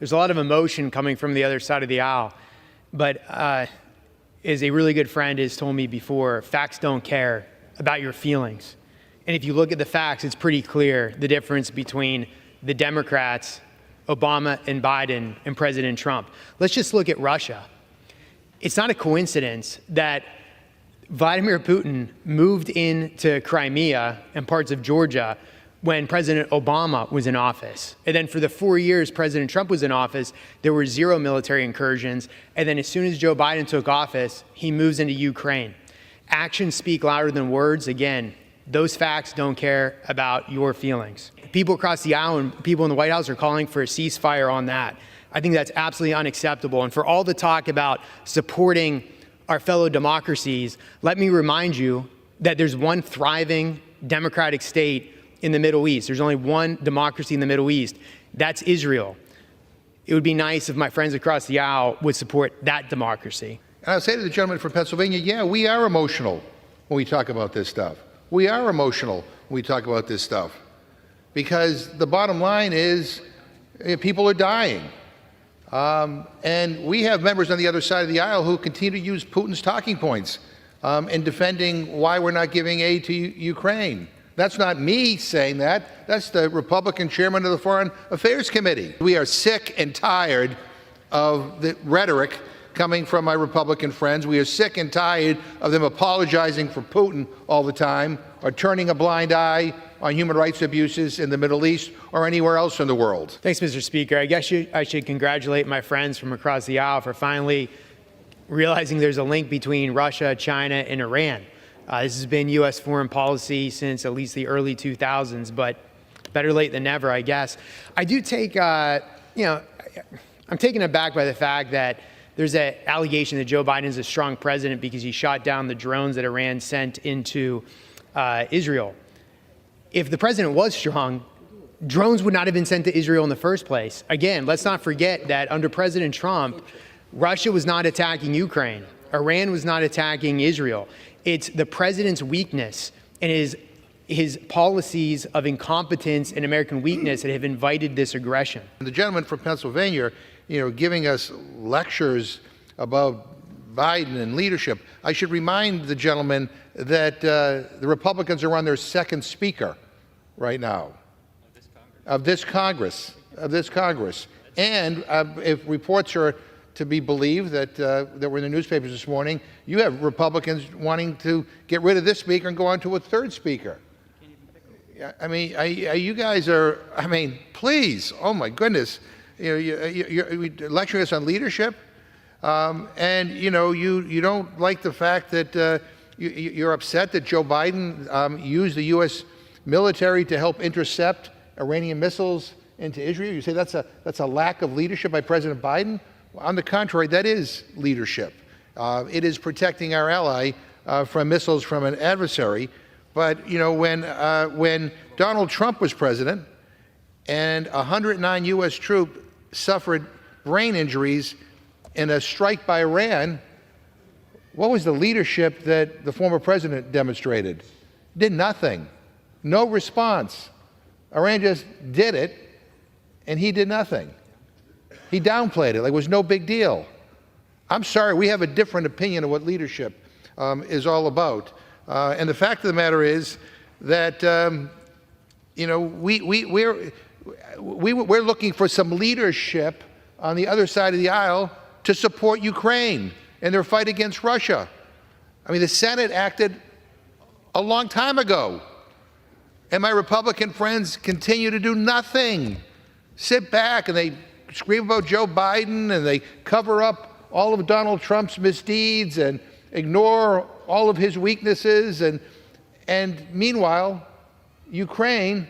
There's a lot of emotion coming from the other side of the aisle, but as a really good friend has told me before, facts don't care about your feelings. And if you look at the facts, it's pretty clear the difference between the Democrats, Obama and Biden, and President Trump. Let's just look at Russia. It's not a coincidence that Vladimir Putin moved into Crimea and parts of Georgia when President Obama was in office. And then for the 4 years President Trump was in office, there were 0 military incursions. And then as soon as Joe Biden took office, he moves into Ukraine. Actions speak louder than words. Again, those facts don't care about your feelings. People across the aisle and people in the White House are calling for a ceasefire on that. I think that's absolutely unacceptable. And for all the talk about supporting our fellow democracies, let me remind you that there's one thriving democratic state in the Middle East. There's only one democracy in the Middle East. That's Israel. It would be nice if my friends across the aisle would support that democracy. And I'll say to the gentleman from Pennsylvania, yeah, we are emotional when we talk about this stuff. We are emotional when we talk about this stuff. Because the bottom line is people are dying. And we have members on the other side of the aisle who continue to use Putin's talking points in defending why we're not giving aid to Ukraine. That's not me saying that. That's the Republican chairman of the Foreign Affairs Committee. We are sick and tired of the rhetoric coming from my Republican friends. We are sick and tired of them apologizing for Putin all the time or turning a blind eye on human rights abuses in the Middle East or anywhere else in the world. Thanks, Mr. Speaker. I guess I should congratulate my friends from across the aisle for finally realizing there's a link between Russia, China, and Iran. This has been U.S. foreign policy since at least the early 2000s, but better late than never, I guess. I do take, I'm taken aback by the fact that there's an allegation that Joe Biden is a strong president because he shot down the drones that Iran sent into Israel. If the president was strong, drones would not have been sent to Israel in the first place. Again, let's not forget that under President Trump, Russia was not attacking Ukraine. Iran was not attacking Israel. It's the president's weakness and his policies of incompetence and American weakness that have invited this aggression. The gentleman from Pennsylvania, giving us lectures about Biden and leadership. I should remind the gentleman that the Republicans are on their second speaker right now of this Congress. And if reports are to be believed that were in the newspapers this morning, you have Republicans wanting to get rid of this speaker and go on to a third speaker. I mean, you guys are, please, oh my goodness, you're lecturing us on leadership, and you don't like the fact that you're upset that Joe Biden used the U.S. military to help intercept Iranian missiles into Israel. You say that's a lack of leadership by President Biden. On the contrary, that is leadership. It is protecting our ally from missiles from an adversary. But when Donald Trump was president and 109 U.S. troops suffered brain injuries in a strike by Iran, what was the leadership that the former president demonstrated? Did nothing. No response. Iran just did it, and he did nothing. He downplayed it like it was no big deal. I'm sorry, we have a different opinion of what leadership is all about. And the fact of the matter is that we're looking for some leadership on the other side of the aisle to support Ukraine in their fight against Russia. The Senate acted a long time ago, and my Republican friends continue to do nothing. Sit back and they scream about Joe Biden and they cover up all of Donald Trump's misdeeds and ignore all of his weaknesses, and meanwhile, Ukraine,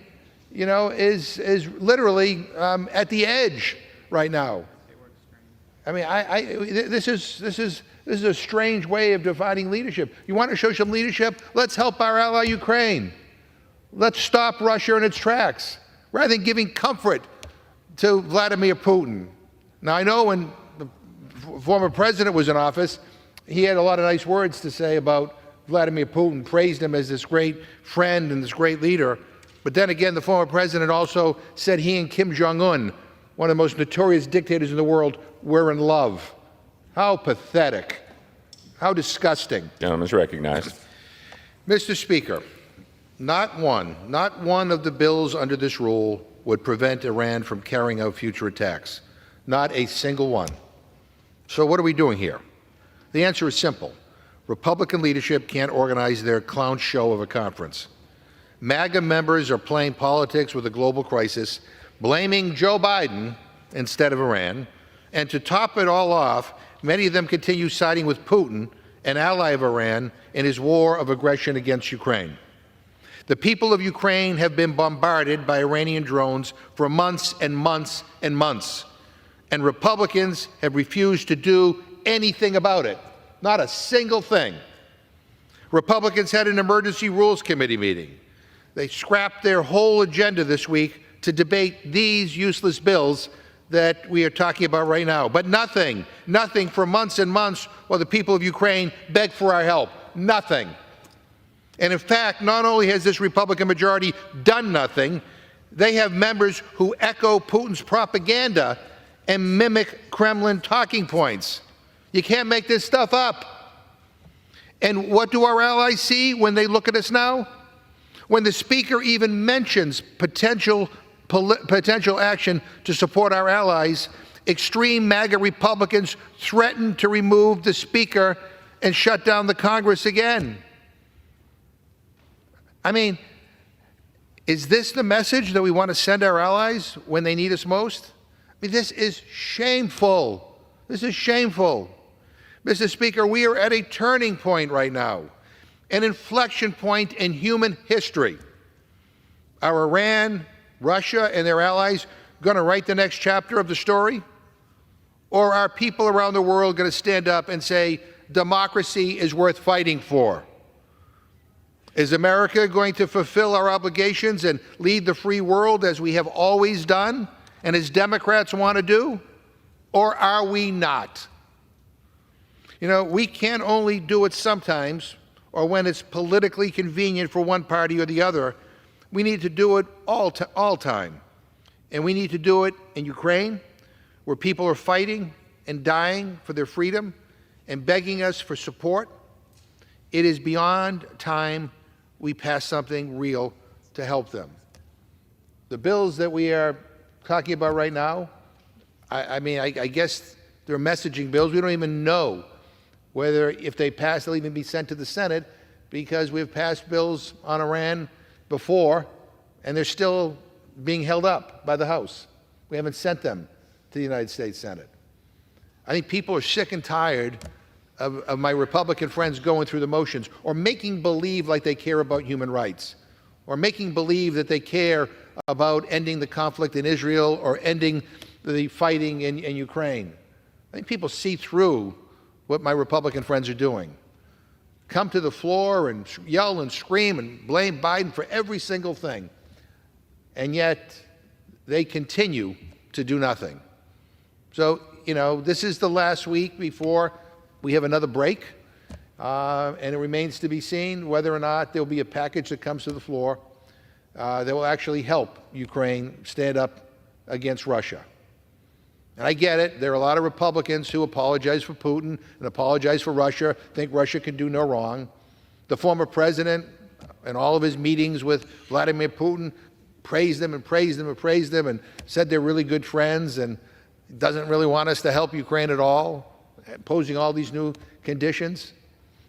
is literally at the edge right now. This is a strange way of dividing leadership. You want to show some leadership? Let's help our ally Ukraine. Let's stop Russia in its tracks, rather than giving comfort to Vladimir Putin. Now, I know when the former president was in office, he had a lot of nice words to say about Vladimir Putin, praised him as this great friend and this great leader. But then again, the former president also said he and Kim Jong-un one of the most notorious dictators in the world, we're in love. How pathetic. How disgusting. Gentleman's recognized. Mr. Speaker, not one of the bills under this rule would prevent Iran from carrying out future attacks. Not a single one. So what are we doing here? The answer is simple. Republican leadership can't organize their clown show of a conference. MAGA members are playing politics with a global crisis, blaming Joe Biden instead of Iran, and to top it all off, many of them continue siding with Putin, an ally of Iran, in his war of aggression against Ukraine. The people of Ukraine have been bombarded by Iranian drones for months and months and months, and Republicans have refused to do anything about it. Not a single thing. Republicans had an emergency rules committee meeting. They scrapped their whole agenda this week to debate these useless bills that we are talking about right now. But nothing for months and months while the people of Ukraine beg for our help. Nothing. And in fact, not only has this Republican majority done nothing, they have members who echo Putin's propaganda and mimic Kremlin talking points. You can't make this stuff up. And what do our allies see when they look at us now? When the Speaker even mentions potential action to support our allies, extreme MAGA Republicans threaten to remove the Speaker and shut down the Congress again. I mean, is this the message that we want to send our allies when they need us most? I mean, this is shameful. This is shameful. Mr. Speaker, we are at a turning point right now, an inflection point in human history. Are Iran, Russia, and their allies going to write the next chapter of the story? Or are people around the world going to stand up and say, democracy is worth fighting for? Is America going to fulfill our obligations and lead the free world as we have always done and as Democrats want to do? Or are we not? You know, we can only do it sometimes or when it's politically convenient for one party or the other. We need to do it all time. And we need to do it in Ukraine, where people are fighting and dying for their freedom and begging us for support. It is beyond time we pass something real to help them. The bills that we are talking about right now, I guess they're messaging bills. We don't even know whether, if they pass, they'll even be sent to the Senate, because we've passed bills on Iran before, and they're still being held up by the House. We haven't sent them to the United States Senate. I think people are sick and tired of my Republican friends going through the motions or making believe like they care about human rights or making believe that they care about ending the conflict in Israel or ending the fighting in Ukraine. I think people see through what my Republican friends are doing. Come to the floor and yell and scream and blame Biden for every single thing. And yet they continue to do nothing. So, you know, this is the last week before we have another break. And it remains to be seen whether or not there'll be a package that comes to the floor that will actually help Ukraine stand up against Russia. And I get it. There are a lot of Republicans who apologize for Putin and apologize for Russia, think Russia can do no wrong. The former president, in all of his meetings with Vladimir Putin, praised them and praised them and praised them and said they're really good friends and doesn't really want us to help Ukraine at all, posing all these new conditions.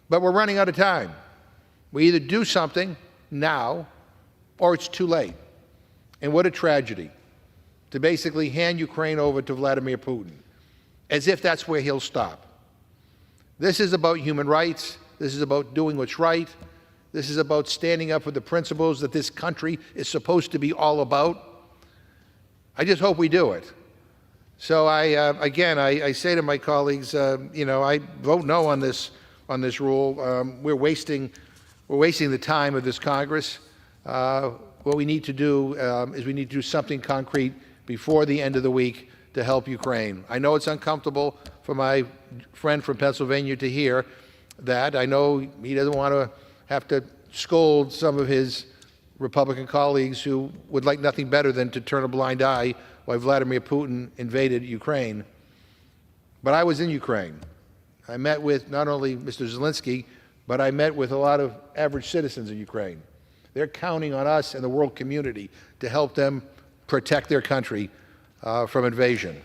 But we're running out of time. We either do something now or it's too late. And what a tragedy to basically hand Ukraine over to Vladimir Putin, as if that's where he'll stop. This is about human rights. This is about doing what's right. This is about standing up for the principles that this country is supposed to be all about. I just hope we do it. So I say to my colleagues, I vote no on this rule. We're wasting the time of this Congress. What we need to do is we need to do something concrete before the end of the week to help Ukraine. I know it's uncomfortable for my friend from Pennsylvania to hear that. I know he doesn't want to have to scold some of his Republican colleagues who would like nothing better than to turn a blind eye why Vladimir Putin invaded Ukraine. But I was in Ukraine. I met with not only Mr. Zelensky, but I met with a lot of average citizens in Ukraine. They're counting on us and the world community to help them protect their country from invasion.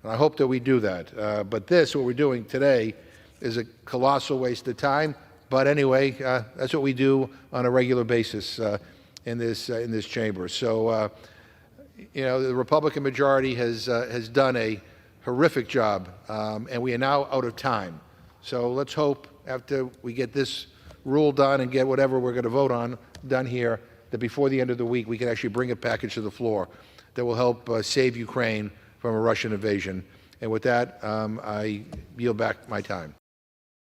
And I hope that we do that. But what we're doing today, is a colossal waste of time. But anyway, that's what we do on a regular basis in this chamber. So, the Republican majority has done a horrific job, and we are now out of time. So let's hope after we get this rule done and get whatever we're going to vote on done here, that before the end of the week we can actually bring a package to the floor that will help save Ukraine from a Russian invasion. And with that, I yield back my time.